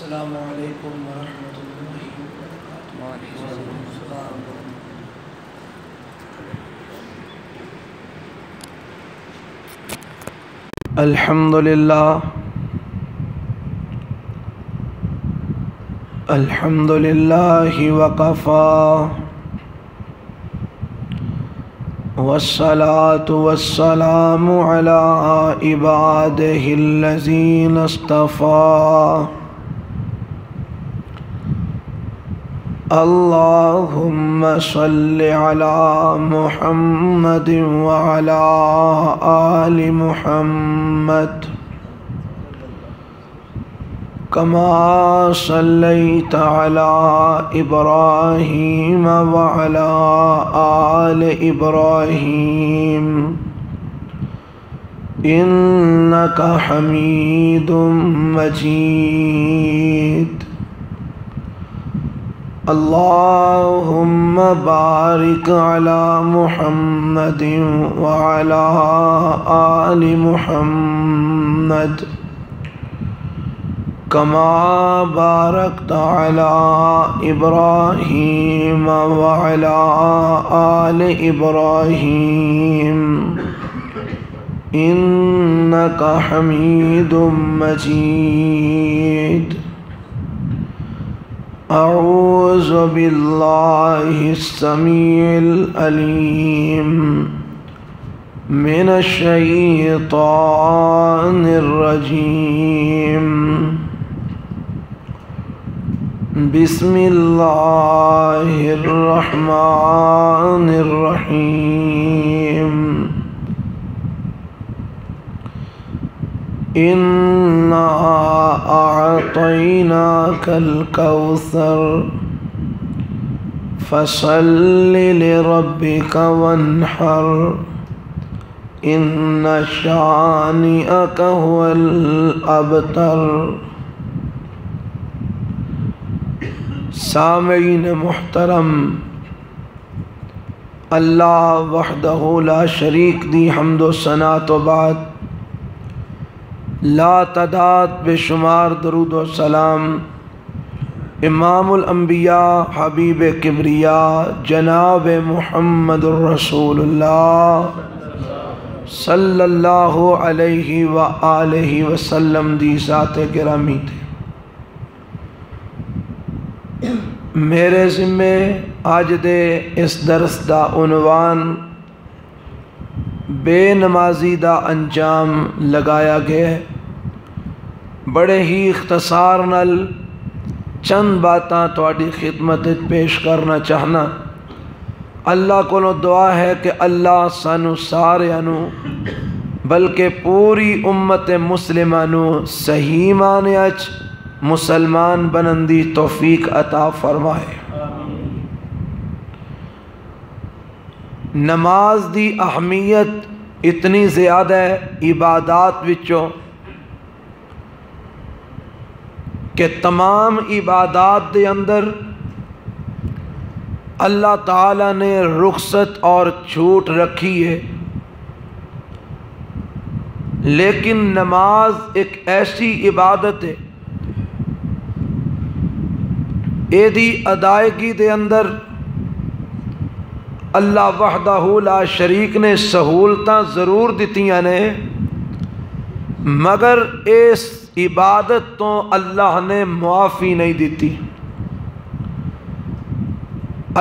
السلام علیکم ورحمۃ اللہ وبرکاتہ۔ وعلیکم السلام۔ الحمد للہ الحمد للہ وکفیٰ والصلاة والسلام علی عبادہ الذین اصطفیٰ۔ اللہم صل علی محمد وعلی آل محمد کما صلیت علی ابراہیم وعلی آل ابراہیم انک حمید مجید۔ اللہم بارک علی محمد وعلی آل محمد کما بارکت علی ابراہیم وعلی آل ابراہیم انک حمید مجید۔ اعوذ باللہ السمیع العلیم من الشیطان الرجیم۔ بسم اللہ الرحمن الرحیم۔ اِنَّا أَعْطَيْنَاكَ الْكَوْثَرَ فَصَلِّ لِرَبِّكَ وَانْحَرْ إِنَّ شَانِئَكَ هُوَ الْأَبْتَرُ۔ سامعین محترم، اللہ وحدہ لا شریک دی حمد و ثنا تو بعد لا تعداد بے شمار درود و سلام امام الانبیاء حبیب کبریاء جناب محمد الرسول اللہ صلی اللہ علیہ وآلہ وسلم دی ذات گرامی تھے۔ میرے ذمے آج دے اس درس دا عنوان بے نمازی دا انجام لگایا گیا۔ بڑے ہی اختصار نال چند باتاں تواڈی خدمت پیش کرنا چاہنا۔ اللہ کو دعا ہے کہ اللہ سانو سارے نو بلکہ پوری امت مسلمہ نو صحیح معنی اچ مسلمان بنندی توفیق عطا فرمائے۔ نماز دی اہمیت اتنی زیادہ ہے عبادات وچوں کہ تمام عبادات دے اندر اللہ تعالیٰ نے رخصت اور چھوٹ رکھی ہے، لیکن نماز ایک ایسی عبادت ہے اے دی ادائیگی دے اندر اللہ وحدہ لا شریک نے سہولتاں ضرور دتیاں نے، مگر اس عبادت تو اللہ نے معافی نہیں دیتی۔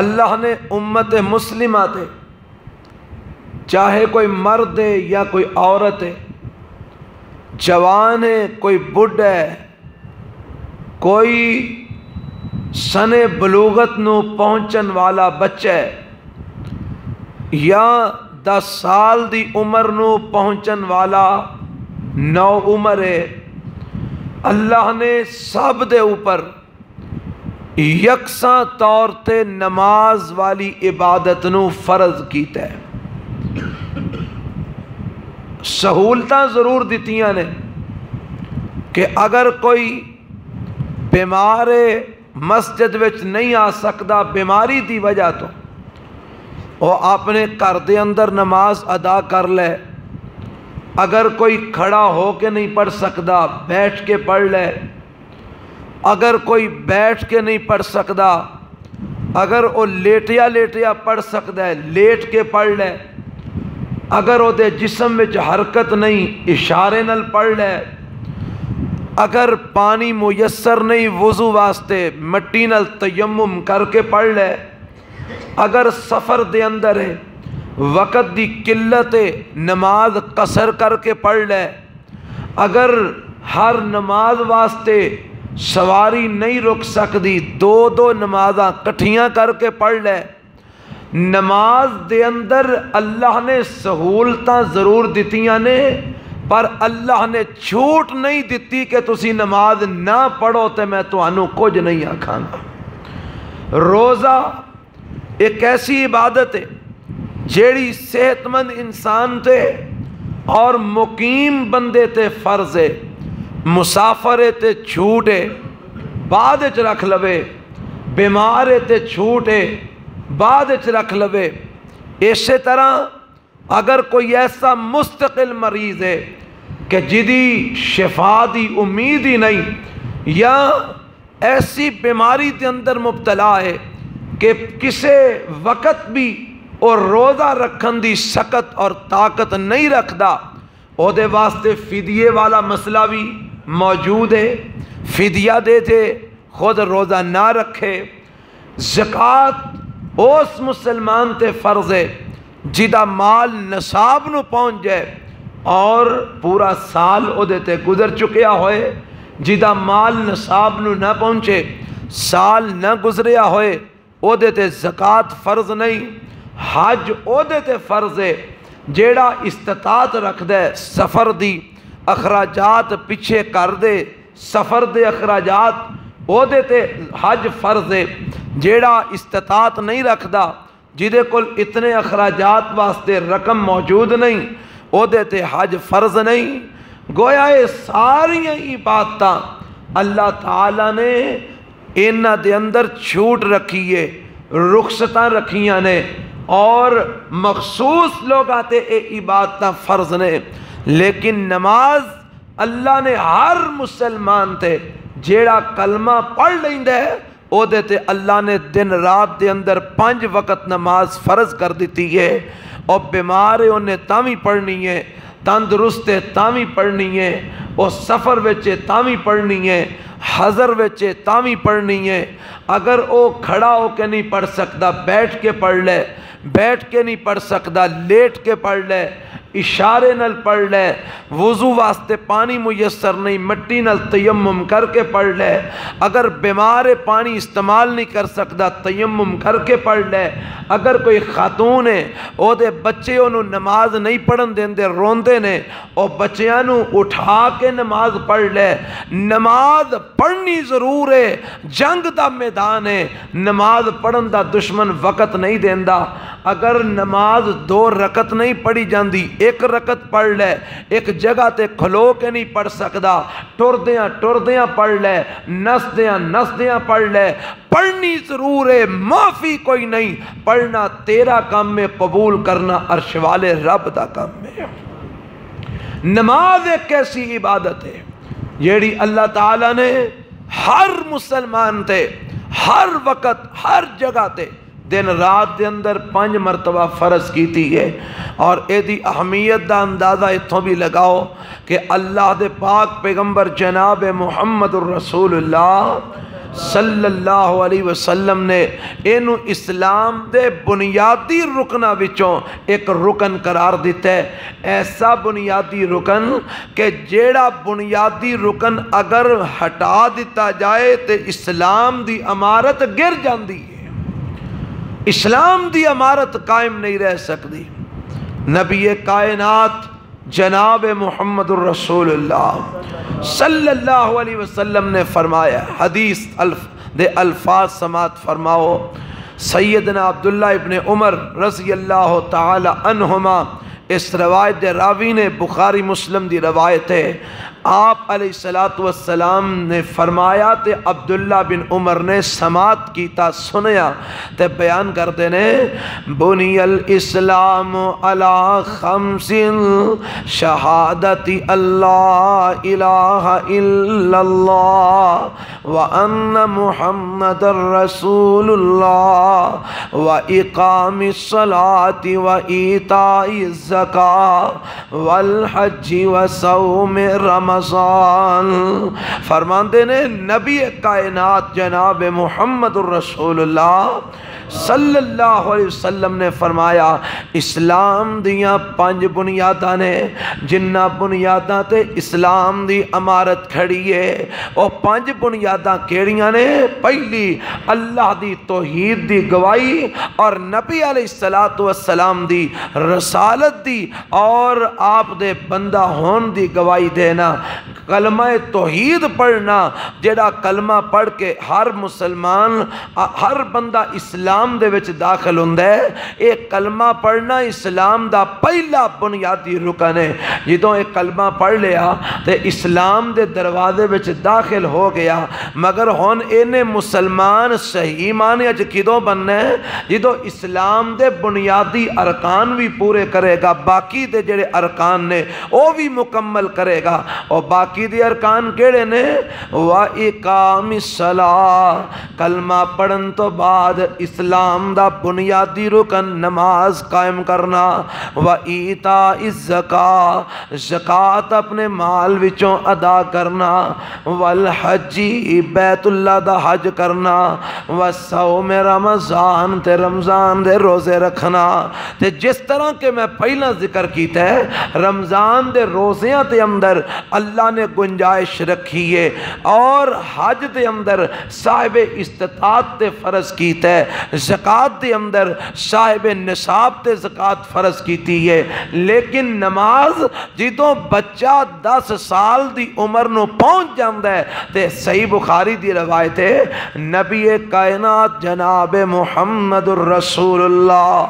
اللہ نے امت مسلمہ تے چاہے کوئی مرد ہے یا کوئی عورت ہے، جوان ہے کوئی بڈھا ہے، کوئی سن بلوغت نو پہنچن والا بچہ ہے یا 10 سال دی عمر نو پہنچن والا نو عمر ہے، اللہ نے سب دے اوپر یکساں طور تے نماز والی عبادت نو فرض کیتا ہے۔ سہولتاں ضرور دیتیاں نے کہ اگر کوئی بیمار ہے مسجد وچ نہیں آ سکتا بیماری دی وجہ تو وہ اپنے گھر دے اندر نماز ادا کر لے، اگر کوئی کھڑا ہو کے نہیں پڑھ سکتا بیٹھ کے پڑھ لے، اگر کوئی بیٹھ کے نہیں پڑھ سکتا، اگر وہ لیٹیا لیٹیا پڑھ سکتا ہے لیٹ کے پڑھ لے، اگر وہ دے جسم میں حرکت نہیں اشارے نال پڑھ لے، اگر پانی میسر نہیں وضو واسطے مٹی نال تیمم کر کے پڑھ لے، اگر سفر دے اندر ہے وقت دی قلت ہے نماز قصر کر کے پڑھ لے، اگر ہر نماز واسطے سواری نہیں رک سکتی دو نمازاں کٹھیاں کر کے پڑھ لے۔ نماز دے اندر اللہ نے سہولتاں ضرور دتیاں نے، پر اللہ نے چھوٹ نہیں دیتی کہ تسی نماز نہ پڑھو تے میں تانوں کچھ نہیں آکھاں گا۔ روزہ ایک ایسی عبادت ہے جیڑی صحت مند انسان تے اور مقیم بندے تے فرض ہے، مسافر تے چھوٹ ہے بعد وچ رکھ لوے، بیمار تے چھوٹ ہے بعد وچ رکھ لوے۔ اسی طرح اگر کوئی ایسا مستقل مریض ہے کہ جدی شفا دی امید ہی نہیں، یا ایسی بیماری کے اندر مبتلا ہے کہ کسے وقت بھی اور روزہ رکھن دی سکت اور طاقت نہیں رکھدا، او دے واسطے فدیے والا مسئلہ بھی موجود ہے، فدیہ دے دے خود روزہ نہ رکھے۔ زکوٰۃ اس مسلمان تے فرض ہے جدا مال نصاب نو پہنچ جائے اور پورا سال او دے تے گزر چکیا ہوئے، جدا مال نصاب نو نہ پہنچے سال نہ گزریا ہوئے او دے تے زکوٰۃ فرض نہیں۔ حج او دے تے فرض ہے جیڑا استطاعت رکھ دے سفر دی اخراجات پیچھے کر دے، سفر دے اخراجات او دے تے حج فرض ہے۔ جیڑا استطاعت نہیں رکھدا، جدے کل اتنے اخراجات واسطے رقم موجود نہیں، او دے تے حج فرض نہیں۔ گویا یہ ساری عبادتاں اللہ تعالیٰ نے انہاں دے اندر چھوٹ رکھی ہے، رخصتاں رکھیاں نے، اور مخصوص لوگ آتے اے عبادتاں فرض نے۔ لیکن نماز اللہ نے ہر مسلمان تے جیڑا کلمہ پڑھ لیندے او دے تے اللہ نے دن رات دے اندر 5 وقت نماز فرض کر دیتی ہے، اور بیمار ہے انہیں تاوی پڑھنی ہے، تندرست ہے تاوی پڑھنی ہے، اور سفر وچے تاوی پڑھنی ہے، حضر وچے تاوی پڑھنی ہے۔ اگر او کھڑا ہو کے نہیں پڑھ سکتا بیٹھ کے پڑھ لے، بیٹھ کے نہیں پڑھ سکتا لیٹ کے پڑھ لے، اشارے نل پڑھ لے، وضو واسطے پانی میسر نہیں مٹی نل تیمم کر کے پڑھ لے، اگر بیمار پانی استعمال نہیں کر سکتا تیمم کر کے پڑھ لے، اگر کوئی خاتون ہے او دے بچے انہوں نماز نہیں پڑھن دیندے روندے نے، او بچیاں نو اٹھا کے نماز پڑھ لے۔ نماز پڑھنی ضرور ہے، جنگ دا میدان ہے، نماز پڑھن دا دشمن وقت نہیں دیندا۔ اگر نماز 2 رکعت نہیں پڑھی جاندی 1 رکعت پڑھ لے، ایک جگہ تے کھلو کے نہیں پڑھ سکدا ٹردیاں پڑھ لے، نسدیاں پڑھ لے۔ پڑھنی ضرور ہے، معافی کوئی نہیں، پڑھنا تیرا کام میں، قبول کرنا عرش والے رب دا کام میں۔ نماز ایک ایسی عبادت ہے جیڑی اللہ تعالیٰ نے ہر مسلمان تے ہر وقت ہر جگہ تے دن رات دے اندر 5 مرتبہ فرض کیتی ہے، اور اے دی اہمیت دا اندازہ اتھوں بھی لگاؤ کہ اللہ دے پاک پیغمبر جناب محمد الرسول اللہ صلی اللہ علیہ وسلم نے اینو اسلام دے بنیادی رکنہ وچوں ایک رکن قرار دیتا ہے۔ ایسا بنیادی رکن کہ جیڑا بنیادی رکن اگر ہٹا دیتا جائے تو اسلام دی عمارت گر جاندی ہے، اسلام دی عمارت قائم نہیں رہ سکتی۔ نبی کائنات جناب محمد الرسول اللہ صلی اللہ علیہ وسلم نے فرمایا، حدیث دے الفاظ سماعت فرماؤ۔ سیدنا عبداللہ ابن عمر رضی اللہ تعالی عنہما، اس روایت دے راوی نے بخاری مسلم دی روایت ہے، آپ علیہ السلام نے فرمایا تے عبداللہ بن عمر نے سماعت کیتا سنیا تے بیان کرتے نے، بنی الاسلام علی 5 شہادت اللہ الہ الا اللہ وَأَنَّ مُحَمَّدَ رَسُولُ اللَّهِ وَإِقَامِ الصَّلَاةِ وَإِيتَاءِ الزَّكَاةِ وَالْحَجِّ وَصَوْمِ رمضان۔ فرماندے نے نبی کائنات جناب محمد الرسول اللہ صلی اللہ علیہ وسلم نے فرمایا اسلام دیاں 5 بنیاداں نے، جنہ بنیاداں تے اسلام دی عمارت کھڑی ہے۔ اور 5 بنیاداں کیڑیاں نے؟ پہلی اللہ دی توحید دی گواہی اور نبی علیہ السلام دی رسالت دی اور آپ دے بندہ ہون دی گواہی دینا۔ کلمہ توحید پڑھنا، جڑا کلمہ پڑھ کے ہر مسلمان ہر بندہ اسلام دے وچ داخل ہوندا ہے، ایک کلمہ پڑھنا اسلام دا پہلا بنیادی رکن ہے۔ جدوں ایک کلمہ پڑھ لیا تے اسلام دے دروازے وچ داخل ہو گیا، مگر ہن اینے مسلمان صحیح معنی وچ کدوں بننا ہے؟ جدوں اسلام دے بنیادی ارکان بھی پورے کرے گا، باقی دے جڑے ارکان نے وہ بھی مکمل کرے گا۔ اور باقی دے ارکان کیڑے نے؟ وَإِقَامِ الصَّلَاةِ، کلمہ پڑھن تو بعد اسلام دا بنیادی رکن نماز قائم کرنا۔ وَإِيتَاءِ الزَّكَاةِ، زکوٰۃ اپنے مال وچوں ادا کرنا۔ وَالْحَجِّ، بیت اللہ دا حج کرنا۔ وَصَوْمِ رمضان، تے رمضان دے روزے رکھنا۔ تے جس طرح کہ میں پہلا ذکر کیتا ہے، رمضان دے روزیاں تے اندر اللہ نے گنجائش رکھی ہے، اور حج دے اندر صاحب استطاعت تے فرض کیتا ہے، زکوٰۃ دے اندر صاحب نصاب تے زکوٰۃ فرض کیتی ہے۔ لیکن نماز جدوں بچہ 10 سال دی عمر نو پہنچ جاندا ہے تے صحیح بخاری دی روایت ہے، نبی کائنات جناب محمد الرسول اللہ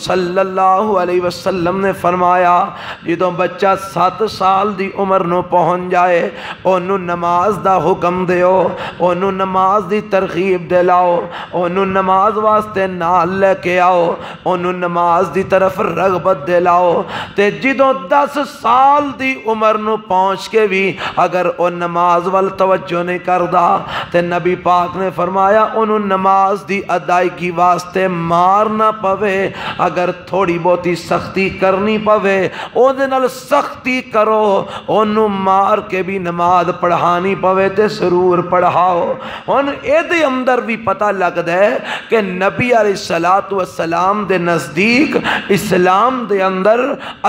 صلی اللہ علیہ وسلم نے فرمایا جدوں بچہ 7 سال دی عمر نو پہنچ جائے اونوں نماز دا حکم دیو، اونوں نماز دی ترغیب دلاؤ، اونوں نماز واسطے نال لے کے آؤ، اونوں نماز دی طرف رغبت دلاؤ۔ تے جدوں 10 سال دی عمر نو پہنچ کے بھی اگر او نماز وال توجہ نہیں کردا تے نبی پاک نے فرمایا اونوں نماز دی ادائیگی واسطے مار نہ پوے، اگر تھوڑی بہتی سختی کرنی پوے او دے نال سختی کرو، اونوں مار کے بھی نماز پڑھانی پوے تے ضرور پڑھاؤ۔ ہن اے دے اندر بھی پتہ لگدا ہے کہ نبی علیہ السلام دے نزدیک اسلام دے اندر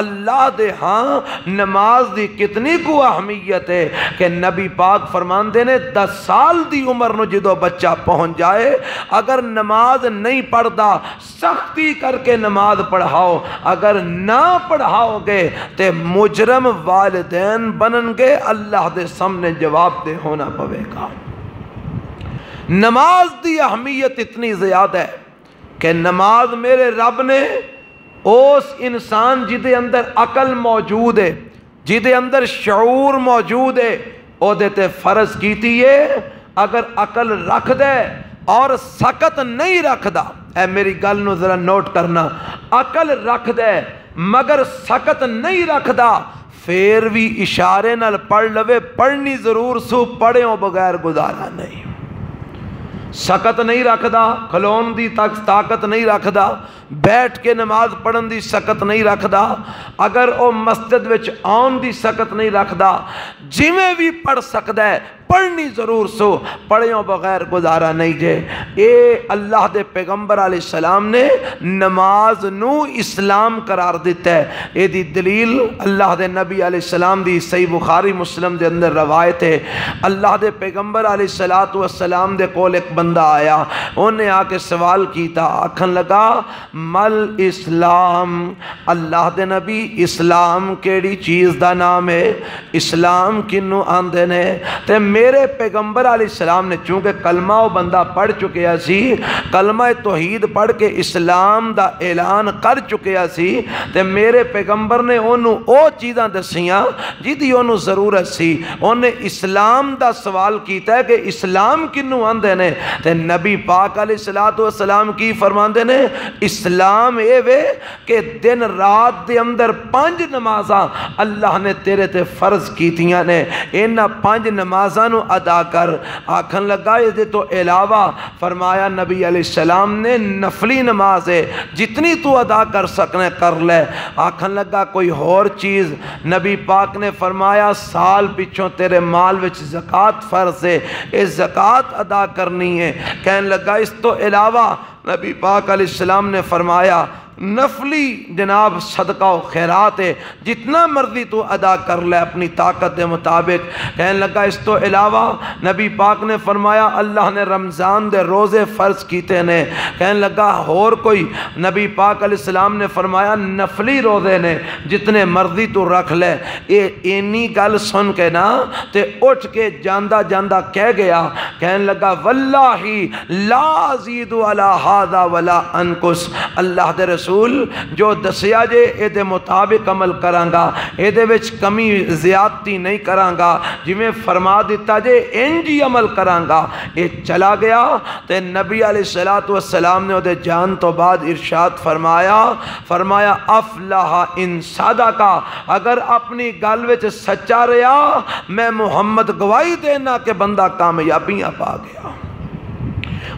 اللہ دے ہاں نماز دی کتنی کو اہمیت ہے کہ نبی پاک فرماندے نے 10 سال دی عمر نو جدو بچہ پہنچ جائے اگر نماز نہیں پڑھدا سختی کر کے نماز پڑھاؤ، اگر نہ پڑھاؤ گے تے مجرم والدین بنن گے، اللہ دے سامنے جواب دہ ہونا پوے گا۔ نماز دی اہمیت اتنی زیادہ ہے کہ نماز میرے رب نے اس انسان جدے اندر عقل موجود ہے، جدے اندر شعور موجود ہے، او دیتے فرض کیتی ہے۔ اگر عقل رکھ دے اور سکت نہیں رکھ دا، اے میری گل نو ذرا نوٹ کرنا، عقل رکھ دے مگر سکت نہیں رکھ دا، پھر بھی اشارے نال پڑھ لوے، پڑھنی ضرور سو، پڑھیں بغیر گزارا نہیں۔ سکت نہیں رکھدا، کھلون دی طاقت نہیں رکھدا، بیٹھ کے نماز پڑھن دی سکت نہیں رکھدا، اگر او مسجد وچ آن دی سکت نہیں رکھدا، جویں بھی پڑھ سکدا ہے پڑھنی ضرور سو، پڑھیوں بغیر گزارا نہیں جے۔ اے اللہ دے پیغمبر علیہ السلام نے نماز نو اسلام قرار دیتا ہے۔ اے دی دلیل اللہ دے نبی علیہ السلام دی صحیح بخاری مسلم دے اندر روایت ہے، اللہ دے پیغمبر علیہ السلام دے کول ایک بندہ آیا، انہیں آ کے سوال کیتا، آکھن لگا مل اسلام، اللہ دے نبی اسلام کیڑی چیز دا نام ہے، اسلام کنو آندے نے؟ تے میرے پیغمبر علیہ السلام نے چونکہ کلمہ وہ بندہ پڑھ چکے سی، کلمہ توحید پڑھ کے اسلام دا اعلان کر چکے سی، تے میرے پیغمبر نے انہوں او چیزاں دسیاں جدی انہوں ضرورت سی، انہیں اسلام دا سوال کیتا ہے کہ اسلام کنو آندے نے؟ تے نبی پاک علیہ السلام کی فرماندے نے اسلام اسلام اے وے کہ دن رات دے اندر 5 نمازاں اللہ نے تیرے تے فرض کیتیاں نے، انہاں 5 نمازاں نو ادا کر۔ آکھن لگا اس دے تو علاوہ فرمایا نبی علیہ السلام نے نفلی نماز ہے جتنی تو ادا کر سکنے کر لے۔ آکھن لگا کوئی اور چیز؟ نبی پاک نے فرمایا سال پچھوں تیرے مال وچ زکوٰۃ فرض ہے، اس زکوٰۃ ادا کرنی ہے۔ کہنے لگا اس تو علاوہ نبی پاک علیہ السلام نے فرمایا نفلی جناب صدقہ و خیرات ہے جتنا مرضی تو ادا کر لے اپنی طاقت دے مطابق۔ کہنے لگا اس تو علاوہ نبی پاک نے فرمایا اللہ نے رمضان دے روزے فرض کیتے نے۔ کہنے لگا اور کوئی؟ نبی پاک علیہ السلام نے فرمایا نفلی روزے نے جتنے مرضی تو رکھ لے۔ اینی گل سن کے نا تے اٹھ کے جاندہ جاندہ کہہ گیا، کہنے لگا واللہ لا ازید علی ھذا ولا انقص، اللہ دے رسول جو دسیا جے اے دے مطابق عمل کرانگا، اے دے وچ کمی زیادتی نہیں کرانگا، جی میں فرما دیتا جے انجی عمل کرانگا۔ اے چلا گیا تے نبی علیہ السلام نے دے جان تو بعد ارشاد فرمایا افلح ان صدقہ، اگر اپنی گل وچ سچا رہیا میں محمد گواہی دینا کہ بندہ کامیابیاں پا گیا۔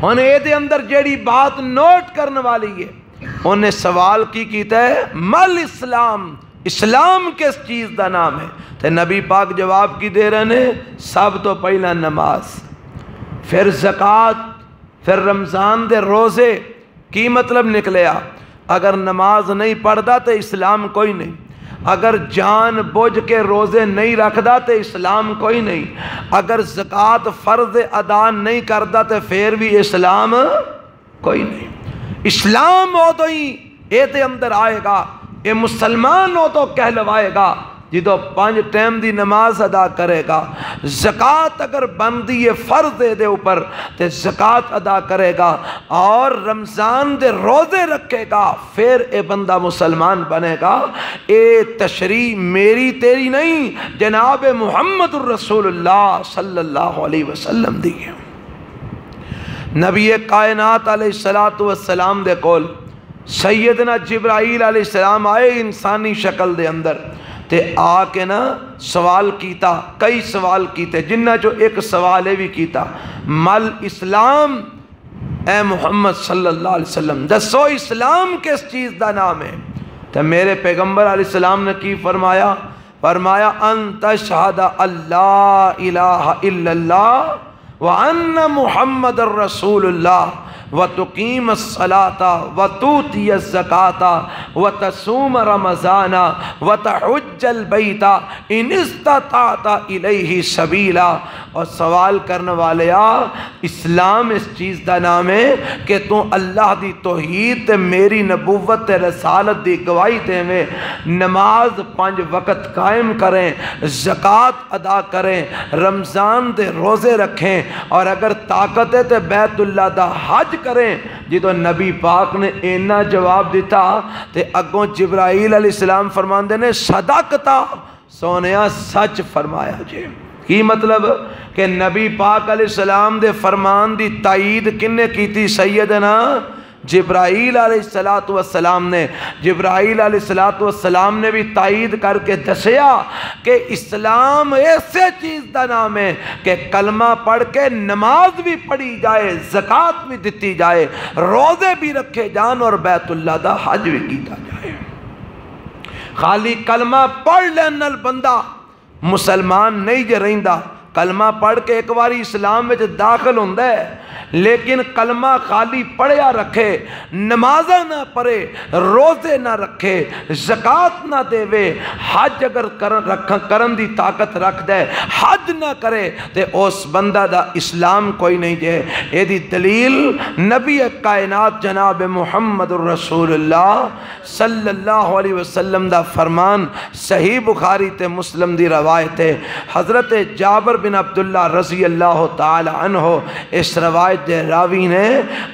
انہیں اے دے اندر جیڑی بات نوٹ کرنے والی ہے، انہیں سوال کی کیتا ہے مل اسلام، اسلام کس چیز دا نام ہے؟ تے نبی پاک جواب کی دے رہے ہیں سب تو پہلا نماز، پھر زکوٰۃ، پھر رمضان دے روزے۔ کی مطلب نکلیا؟ اگر نماز نہیں پڑھدا تو اسلام کوئی نہیں، اگر جان بوجھ کے روزے نہیں رکھدا تو اسلام کوئی نہیں، اگر زکوٰۃ فرض ادا نہیں کردا تو پھر بھی اسلام کوئی نہیں۔ اسلام ہو تو ہی اے دے اندر آئے گا، اے مسلمان ہو تو کہلوائے گا جدو 5 ٹائم دی نماز ادا کرے گا، زکوٰۃ اگر بندی ہے فرض دے اوپر تے زکوٰۃ ادا کرے گا اور رمضان دے روزے رکھے گا، پھر اے بندہ مسلمان بنے گا۔ اے تشریح میری تیری نہیں، جناب محمد الرسول اللہ صلی اللہ علیہ وسلم دی ہے۔ نبی کائنات علیہ السلام دے کول سیدنا جبرائیل علیہ السلام آئے انسانی شکل دے اندر تے آ کے نا سوال کیتا، کئی سوال کیتے، جنہ جو ایک سوال بھی کیتا مل اسلام، اے محمد صلی اللہ علیہ وسلم دسو اسلام کس چیز دا نام ہے؟ تو میرے پیغمبر علیہ السلام نے کی فرمایا ان تشہد اللہ الہ الا اللہ وَأَنَّ مُحَمَّدَ الرَّسُولُ اللَّهِ وَتُقِيمَ الصَّلَاةَ وَتُؤْتِيَ الزَّكَاةَ وَتَصُومَ رَمَضَانَ وَتَحُجَّ الْبَيْتَ إِنِ اسْتَطَعْتَ إِلَيْهِ سَبِيلًا۔ اور سوال کرنے والے اسلام اس چیز دا نام ہے کہ تو اللہ دی توحید تے میری نبوت تے رسالت دی گواہی دے میں، نماز 5 وقت قائم کریں، زکوٰۃ ادا کریں، رمضان دے روزے رکھیں، اور اگر طاقت ہے تے بیت اللہ دا حج کریں۔ جدو نبی پاک نے اینا جواب دیتا تے اگوں جبرائیل علیہ السلام فرماندے نے صدقتا، سونیا سچ فرمایا جے۔ کی مطلب کہ نبی پاک علیہ السلام دے فرمان دی تائید کنے کیتی؟ سیدنا جبرائیل علیہ السلام نے۔ جبرائیل علیہ السلام نے بھی تائید کر کے دسیا کہ اسلام ایسے چیز دا نام ہے کہ کلمہ پڑھ کے نماز بھی پڑھی جائے، زکوٰۃ بھی دیتی جائے، روزے بھی رکھے جان اور بیت اللہ دا حج بھی کیتا جائے۔ خالی کلمہ پڑھ لینا بندہ مسلمان نہیں جے رہندا، کلمہ پڑھ کے ایک باری اسلام میں داخل ہوندہ ہے، لیکن کلمہ خالی پڑھیا رکھے، نمازہ نہ پڑھے، روزے نہ رکھے، زکوٰۃ نہ دے وے، حج اگر کرن دی طاقت رکھ دے حج نہ کرے تے اس بندہ دا اسلام کوئی نہیں جے۔ اے دی دلیل نبی کائنات جناب محمد الرسول اللہ صلی اللہ علیہ وسلم دا فرمان صحیح بخاری تے مسلم دی روایت ہے۔ حضرت جابر بن عبداللہ رضی اللہ تعالی عنہ اس روایت دے راوی نے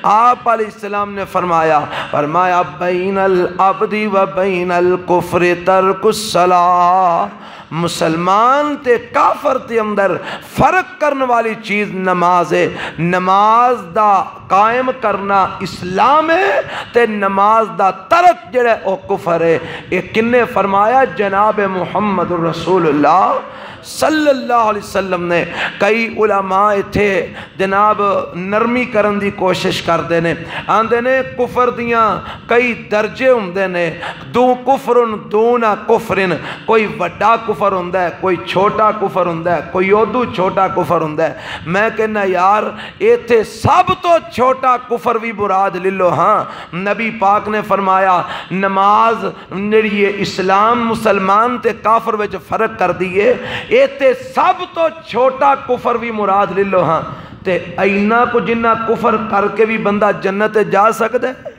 آپ علیہ السلام نے فرمایا بین العبد و بین الکفر ترک الصلاۃ، مسلمان تے کافر تے اندر فرق کرنے والی چیز نماز ہے۔ نماز دا قائم کرنا اسلام ہے تے نماز دا ترک جڑا او کفر ہے۔ ایک کنے فرمایا؟ جناب محمد رسول اللہ صلی اللہ علیہ وسلم نے۔ کئی علماء تھے جناب نرمی کرن دی کوشش کردے نے، آندے نے کفر دیاں کئی درجے ہوندے نے، دو کفرن دون کفرن، کوئی وڈا کفر ہوندا ہے، کوئی چھوٹا کفر ہوندا ہے، کوئی ادو چھوٹا کفر ہوندا ہے۔ میں کہنا یار ایتھے سب تو چھوٹا کفر بھی مراد لے لو۔ ہاں نبی پاک نے فرمایا نماز جڑی ہے اسلام مسلمان تے کافر وچ فرق کر دیئے، ایتے سب تو چھوٹا کفر بھی مراد لے لو۔ ہاں تے اینا کو جنہ کفر کر کے بھی بندہ جنت جا سکتا ہے؟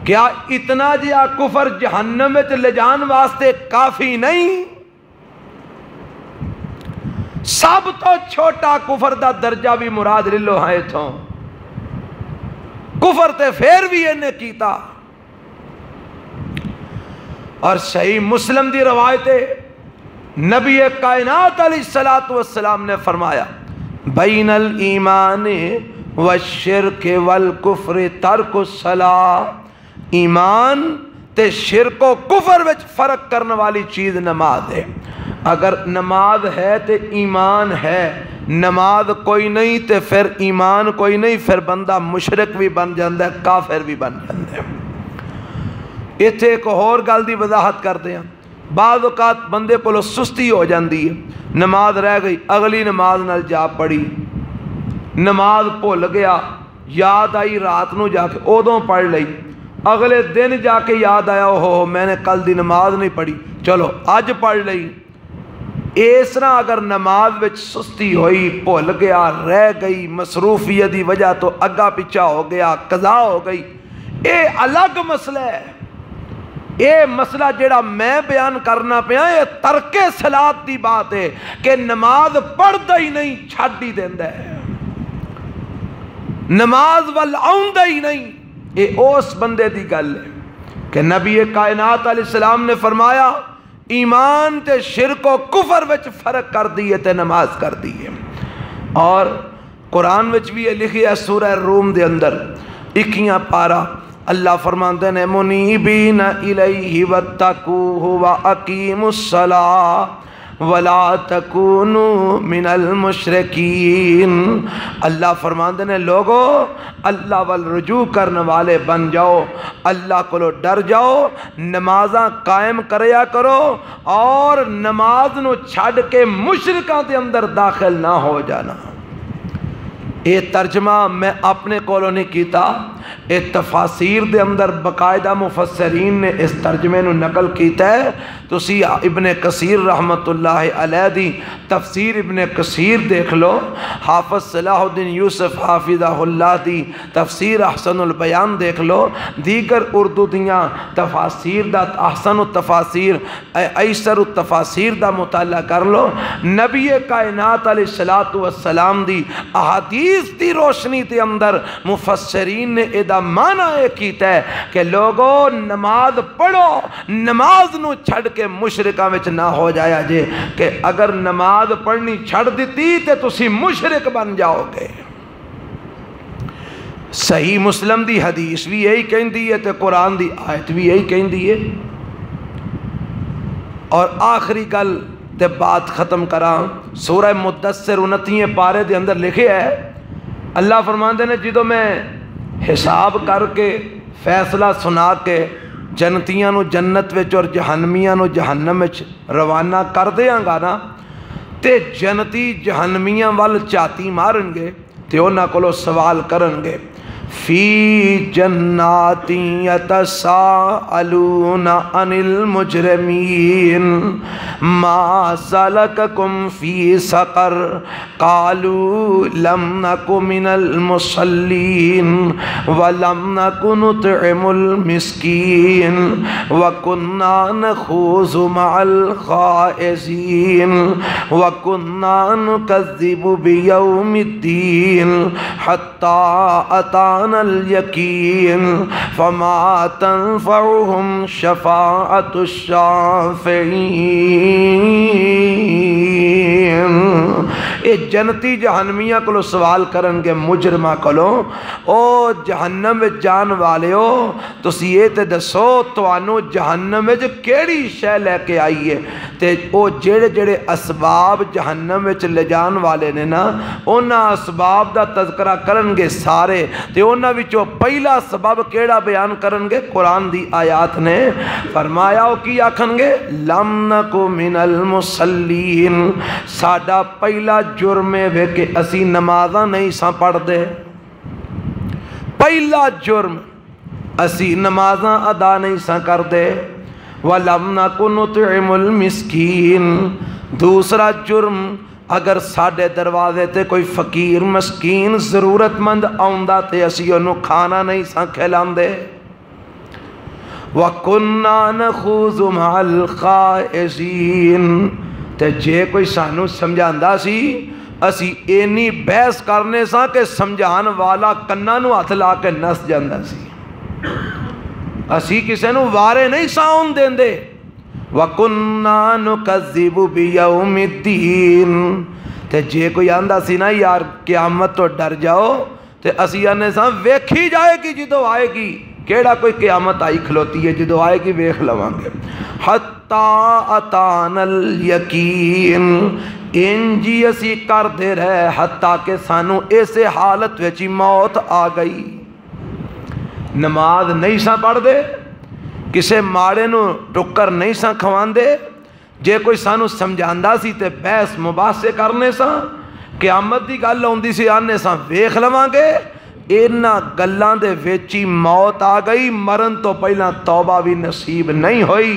کیا اتنا جیا کفر جہنم میں لے جان واسطے کافی نہیں؟ سب تو چھوٹا کفر دا درجہ بھی مراد لے لو۔ ہاں اتھوں کفر تے پھر بھی انہیں کیتا۔ اور صحیح مسلم دی روایت نبی کائنات علیہ السلام نے فرمایا بین الایمان والشرک والکفر ترک الصلاۃ، ایمان تے شرک و کفر وچ فرق کرنے والی چیز نماز ہے۔ اگر نماز ہے تے ایمان ہے، نماز کوئی نہیں تے پھر ایمان کوئی نہیں، پھر بندہ مشرک بھی بن جاندہ ہے، کافر بھی بن جاندہ ہے۔ ایتھے ایک اور گل دی وضاحت کرتے ہیں۔ بعض اوقات بندے کو سستی ہو جاندی ہے، نماز رہ گئی، اگلی نماز نال جا پڑی، نماز بھول گیا، یاد آئی رات نو جا کے ادوں پڑھ لئی، اگلے دن جا کے یاد آیا اوہ میں نے کل دی نماز نہیں پڑھی، چلو اج پڑھ لئی۔ اس طرح اگر نماز وچ سستی ہوئی، بھول گیا، رہ گئی، مصروفیت دی وجہ تو اگا پیچھا ہو گیا، قضا ہو گئی، اے الگ مسئلہ ہے۔ اے مسئلہ جڑا میں بیان کرنا پیا یہ ترک صلاۃ دی بات ہے کہ نماز پڑھدا ہی نہیں، چھڈ ہی دیندا ہے، نماز ول آوندا ہی نہیں۔ اے اس بندے دی گل ہے کہ نبی کائنات علیہ السلام نے فرمایا ایمان تے شرک و کفر وچ فرق کر دیئے تے نماز کر دیئے۔ اور قرآن وچ بھی یہ لکھی ہے سورہ روم دے اندر 21 پارہ، اللہ فرماندے نے منیبین الیہ واتقوہ واقیموا الصلاۃ ولا تکونوا من المشرکین۔ اللہ فرماندے نے لوگو اللہ وال رجوع کرنے والے بن جاؤ، اللہ کو ڈر جاؤ، نمازاں قائم کریا کرو اور نماز نو چھڑ کے مشرکاں دے اندر داخل نہ ہو جانا۔ یہ ترجمہ میں اپنے کولوں نہیں کیتا، یہ تفاسیر دے اندر باقاعدہ مفسرین نے اس ترجمے نو نقل کیتا ہے۔ تو سی ابن کثیر رحمت اللہ علیہ دی تفسیر ابن کثیر دیکھ لو، حافظ صلاح الدین یوسف حافظہ اللہ دی تفسیر احسن البیان دیکھ لو، دیگر اردو دیاں تفاسیر دا احسن التفاسیر ایسر التفاسیر دا مطالعہ کر لو۔ نبی کائنات علیہ السلام دی احادیث دی روشنی دے اندر مفسرین نے ادا معنی کیتا ہے کہ لوگوں نماز پڑھو، نماز نو چھڑ کے مشرکاں وچ نہ ہو جایا جے، کہ اگر نماز پڑھنی چھڑ دیتی تے تسی مشرک بن جاؤ گے۔ صحیح مسلم دی حدیث بھی یہی کہندی ہے تے قرآن دی آیت بھی یہی کہندی ہے۔ اور آخری گل تے بات ختم کراں، سورہ مدثر 29 پارے دے اندر لکھے ہے، اللہ فرماندے نے جدو میں حساب کر کے فیصلہ سنا کے جنتیاں نو جنت وچ اور جہنمیاں نو جہنم وچ روانہ کر دیاں گا نا، تے جنتی جہنمیاں وال چاتی مارن گے تے انہاں کولوں سوال کرن گے، فی جنات یتساءلون عن المجرمین ما سلککم فی سقر قالوا لم نک من المصلین ولم نک نطعم المسکین وکننا نخوض مع الخائزین وکننا نکذب بیوم الدین حتی اتانا أتانا اليقين فما تنفعهم شفاعة الشافعين. اے جنتی جہنمیاں کو سوال کرن گے مجرمہ کولو، او جہنم وچ جان والےو تسی یہ تے دسو توانو جہنم وچ کیڑی شے لے کے آئی ہے؟ تے او جڑے جڑے اسباب جہنم وچ لے جان والے نے نا، انہاں اسباب دا تذکرہ کرن گے سارے، تے انہاں وچوں پہلا سبب کیڑا بیان کرن گے؟ قرآن دی آیات نے فرمایا او کی آکھن گے؟ لم نکو من المصلین، ساڈا پہلا جرم ہے کہ اسی نمازاں نہیں ساں پڑھ دے. پہلا جرم اسی نمازاں ادا نہیں ساں کر دے. وَلَمْ نَكُ نُطْعِمُ الْمِسْكِينَ، دوسرا جرم اگر ساڈے دروازے تے کوئی فقیر مسکین ضرورت مند آوندا تے اسی انہوں کھانا نہیں ساں کھلاندے. وَكُنَّا نَخُوضُ مَعَ الْخَائِضِينَ، تے جے کوئی سانو سمجھاندا سی اسی اینی بحث کرنے ساں کہ سمجھان والا کناں نو ہاتھ لا کے نس جاندا سی، اسی کسے نو وارے نہیں ساؤن دیندے. وَكُنَّا نُكَذِّبُ بِيَوْمِ الدِّينِ، تے جے کوئی آندہ سی نا یار قیامت تو ڈر جاؤ، تے اسی آنے ساں ویکھی جائے گی جدو آئے گی. کیڑا کوئی قیامت آئی کھلوتی ہے جدو آئے گی ویکھ لوانگے. حَتَّى أَتَانَا الْيَقِينَ، انجی اسی کر دے رہے حتیٰ کہ سانو ایسے حالت ویچی موت آ گئی. نماز نہیں ساں پڑھ دے، کسے ماڑے نو ٹکر نہیں ساں کھوان دے، جے کوئی سانو سمجھاندہ سی تے بحث مباحثے کرنے ساں، قیامت دی گل ہوندی سی آنے ساں ویکھ لوانگے. اینا گلاں دے ویچی موت آ گئی، مرن تو پہلا توبہ بھی نصیب نہیں ہوئی.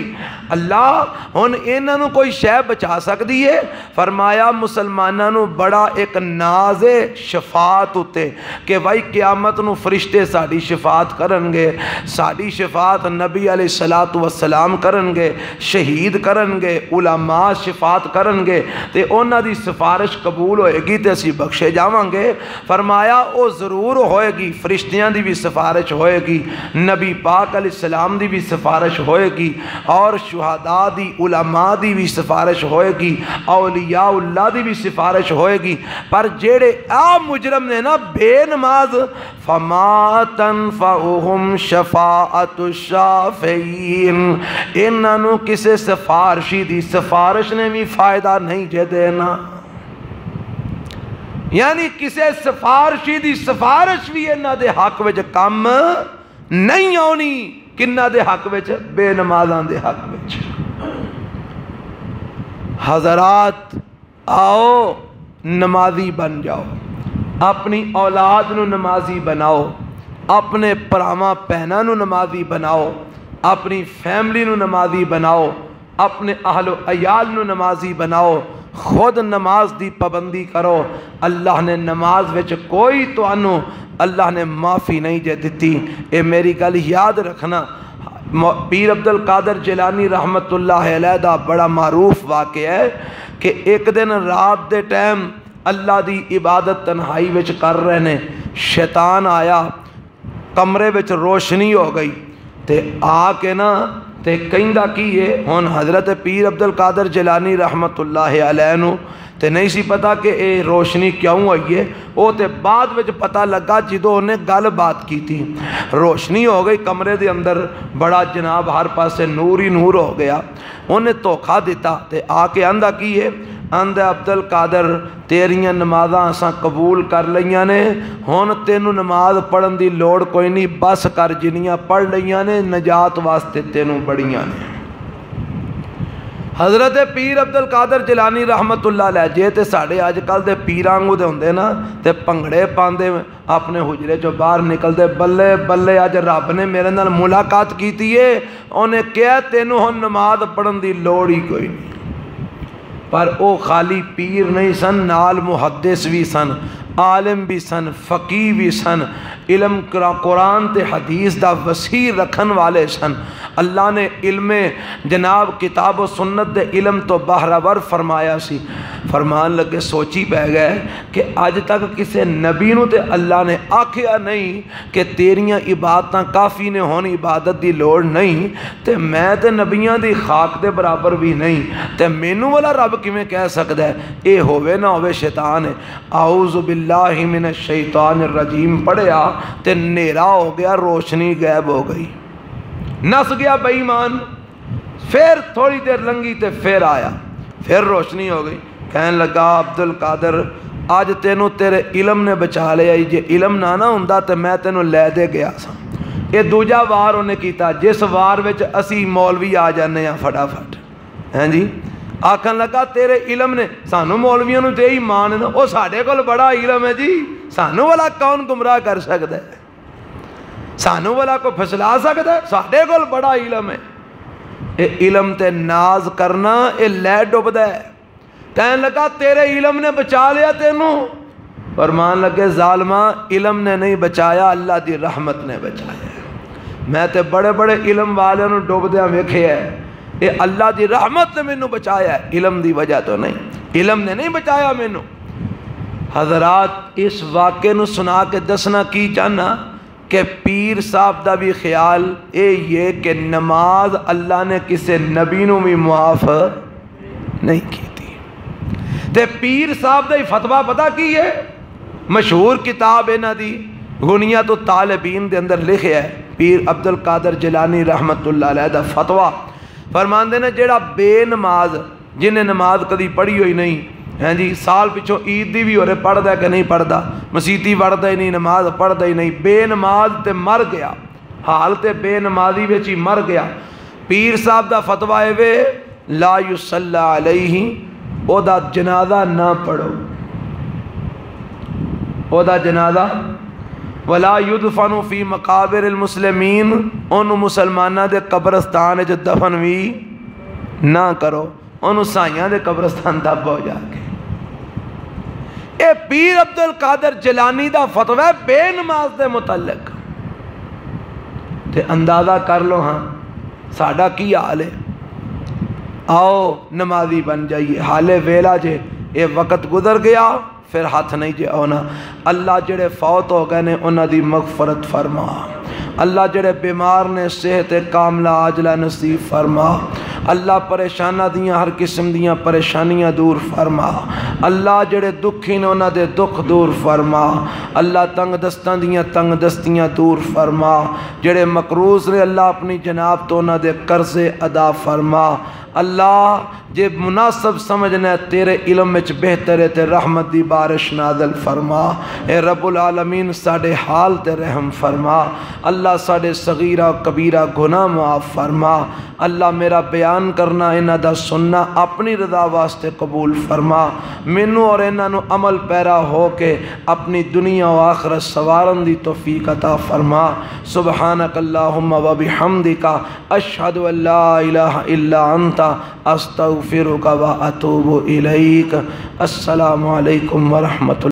اللہ ہن اینا نو کوئی شے بچا سکتی ہے؟ فرمایا مسلمانہ نو بڑا ایک ناز شفاعت ہوتے کہ بھائی قیامت نو فرشتے ساڑی شفاعت کرن گے، ساڑی شفاعت نبی علیہ السلام کرن گے، شہید کرن گے، علماء شفاعت کرن گے، تے اونا دی سفارش قبول ہوئے گی تے اسی بخشے جاوان گے. فرمایا او ضرور ہوئے گی، فرشتیاں دی بھی سفارش ہوئے گی، نبی پاک علیہ السلام دی بھی سفارش ہوئے گی، اور شہداء دی علماء دی بھی سفارش ہوئے گی، اولیاء اللہ دی بھی سفارش ہوئے گی. پر جیڑے مجرم نے نا بے نماز، فما تنفعهم شفاعت الشافعین، انہوں کسے سفارشی دی سفارش نے بھی فائدہ نہیں جے دینا. یعنی کسے سفارشی دی سفارش بھی انہاں دے حق وچ کم نہیں آنی. کنہ دے حق وچ؟ بے نمازاں دے حق وچ. حضرات آؤ نمازی بن جاؤ، اپنی اولاد نو نمازی بناؤ، اپنے پراواں پہناں نو نمازی بناؤ، اپنی فیملی نو نمازی بناؤ، اپنے اہل و عیال نو نمازی بناؤ، خود نماز دی پابندی کرو. اللہ نے نماز وچ کوئی تو انو اللہ نے معافی نہیں جے دیتی. اے میری گل یاد رکھنا. پیر عبد القادر جیلانی رحمت اللہ علیہ دا بڑا معروف واقعہ ہے کہ ایک دن رات دے ٹائم اللہ دی عبادت تنہائی وچ کر رہے نے، شیطان آیا، کمرے وچ روشنی ہو گئی تے آ کے نا تے کہندہ کیے. ہون حضرت پیر عبد القادر جیلانی رحمت اللہ علیہ نو تے نہیں سی پتا کہ اے روشنی کیوں ہوئی ہے. او تے بعد وچ پتا لگا جدو انہیں گل بات کی تھی. روشنی ہو گئی کمرے دے اندر، بڑا جناب ہر پاسے نور ہی نور ہو گیا. انہیں دھوکھا دیتا تے آ کے آندہ کیے، آندہ عبد القادر تیریاں نمازاں اساں قبول کر لیاں نے، ہون تینوں نماز پڑھن دی لوڑ کوئی نہیں، بس کر جنیاں پڑھ لیاں نے، نجات واسطے تینوں بڑیاں نے. حضرت پیر عبد القادر جیلانی رحمت اللہ علیہ جے تے ساڑھے آج کل دے پیرانگو دے ہوندے نا تے پنگڑے پاندے اپنے حجرے جو باہر نکلتے، بلے بلے آج رب نے میرے نال ملاقات کی تھی ہے، انہیں کہا تینوں ہن نماز پڑھن دی لوڑ ہی کوئی نہیں. پر او خالی پیر نہیں سن، نال محدث بھی سن، عالم بھی سن، فقیہ بھی سن. علم قرآن تے حدیث دا وسیع رکھن والے سن۔ اللہ نے علم جناب کتاب و سنت دے علم تو بہرور فرمایا سی۔ فرمان لگے سوچی پہ گئے کہ اج تک کسے نبی نو تے اللہ نے آکھیا نہیں کہ تیریاں عبادتاں کافی نے ہون، عبادت دی لوڑ نہیں، تے میں تے نبیاں دی خاک دے برابر بھی نہیں، تے مینوں والا رب کیویں کہہ سکدا ہے؟ اے ہووے نہ ہووے شیطان ہے۔ اعوذ باللہ من الشیطان الرجیم پڑھیا تے نیرا ہو گیا، روشنی غائب ہو گئی، نس گیا بے ایمان۔ پھر تھوڑی دیر لنگی تے پھر آیا، پھر روشنی ہو گئی۔ کہنے لگا عبد القادر آج تینوں تیرے علم نے بچا لیا، جے علم نہ ہوندا تے میں تینوں لے دے گیا سا۔ یہ دوجا وار انہیں کیتا جس وار وچ اسی مولوی آ جانے ہیں فٹافٹ، ہیں جی آکھن لگا تیرے علم نے سانو مولویوں تے ہی مان ہے، وہ ساڈے کول بڑا علم ہے جی، سانو والا کون گمراہ کر سکتا ہے؟ سانو والا کو پھسلا سکتا ہے؟ ساڈے کول بڑا علم ہے۔ اے علم تے ناز کرنا اے لے ڈوبدا ہے۔ کہنے لگا تیرے علم نے بچا لیا تینوں؟ فرمان لگے ظالمہ علم نے نہیں بچایا، اللہ دی رحمت نے بچایا۔ میں تے بڑے بڑے علم والے نو ڈوبدیاں ویکھے ہے، اے اللہ دی رحمت نے مینوں بچایا ہے، علم دی وجہ تو نہیں، علم نے نہیں بچایا مینوں۔ حضرات اس واقعے نو سنا کے دسنا کی چاہنا کہ پیر صاحب دا بھی خیال اے یہ کہ نماز اللہ نے کسے نبی نو بھی معاف نہیں کی تھی۔ تے پیر صاحب دا ہی فتویٰ پتہ کی ہے؟ مشہور کتاب ہے نا دی غنیت الطالبین دے اندر لکھے ہے پیر عبد القادر جیلانی رحمت اللہ علیہ دا فتویٰ۔ فرماندے نے جیڑا بے نماز، جنہیں نماز کدی پڑھی ہوئی نہیں، ہیں جی سال پچھوں عید دی بھی ہو رہے پڑھ دا کہ نہیں پڑھ دا، مسیتی پڑھ دا ہی نہیں، نماز پڑھ دا ہی نہیں، بے نماز تے مر گیا، حال تے بے نمازی وچ ہی مر گیا۔ پیر صاحب دا فتویٰ ہے وے لا یصلی علیہ، او دا جنازہ نہ پڑھو، او دا جنازہ ولا یدفن فی مقابر المسلمین، انہوں مسلمانہ دے قبرستان جو دفن بھی نہ کرو، انہوں سائیاں دے قبرستان دب ہو جا کے۔ اے پیر عبد القادر جیلانی دا فتویٰ ہے بے نماز دے متعلق۔ تے اندازہ کر لو ہاں ساڑھا کی حال ہے، آؤ نمازی بن جائیے، حالے ویلا جے اے وقت گزر گیا پھر ہاتھ نہیں جے ہونا۔ اللہ جڑے فوت ہو گئے نے انہاں دی مغفرت فرما، اللہ جڑے بیمار نے صحت کاملہ عاجلہ نصیب فرما، اللہ پریشانہ دیاں ہر قسم دیاں پریشانیاں دور فرما، اللہ جڑے دکھی نے انہاں دے دکھ دور فرما، اللہ تنگ دستاں دیاں تنگ دستیاں دور فرما، جڑے مقروض نے اللہ اپنی جناب تو انہاں دے قرضے ادا فرما۔ اللہ جے مناسب سمجھنا تیرے علم وچ بہتر ہے تے رحمت دی بارش نازل فرما، اے رب العالمین ساڑے حال تے رحم فرما، اللہ ساڑے صغیرہ کبیرہ گناہ معاف فرما، اللہ میرا بیان کرنا انہاں دا سننا اپنی رضا واسطے قبول فرما، مینوں اور انہاں نو عمل پیرا ہو کے اپنی دنیا و آخرت سوارن دی توفیق عطا فرما۔ سبحانک اللہم و بحمدک اشہد ان لا الہ الا انت استغفرک و اتوب الیک۔ السلام علیکم ورحمۃ اللہ۔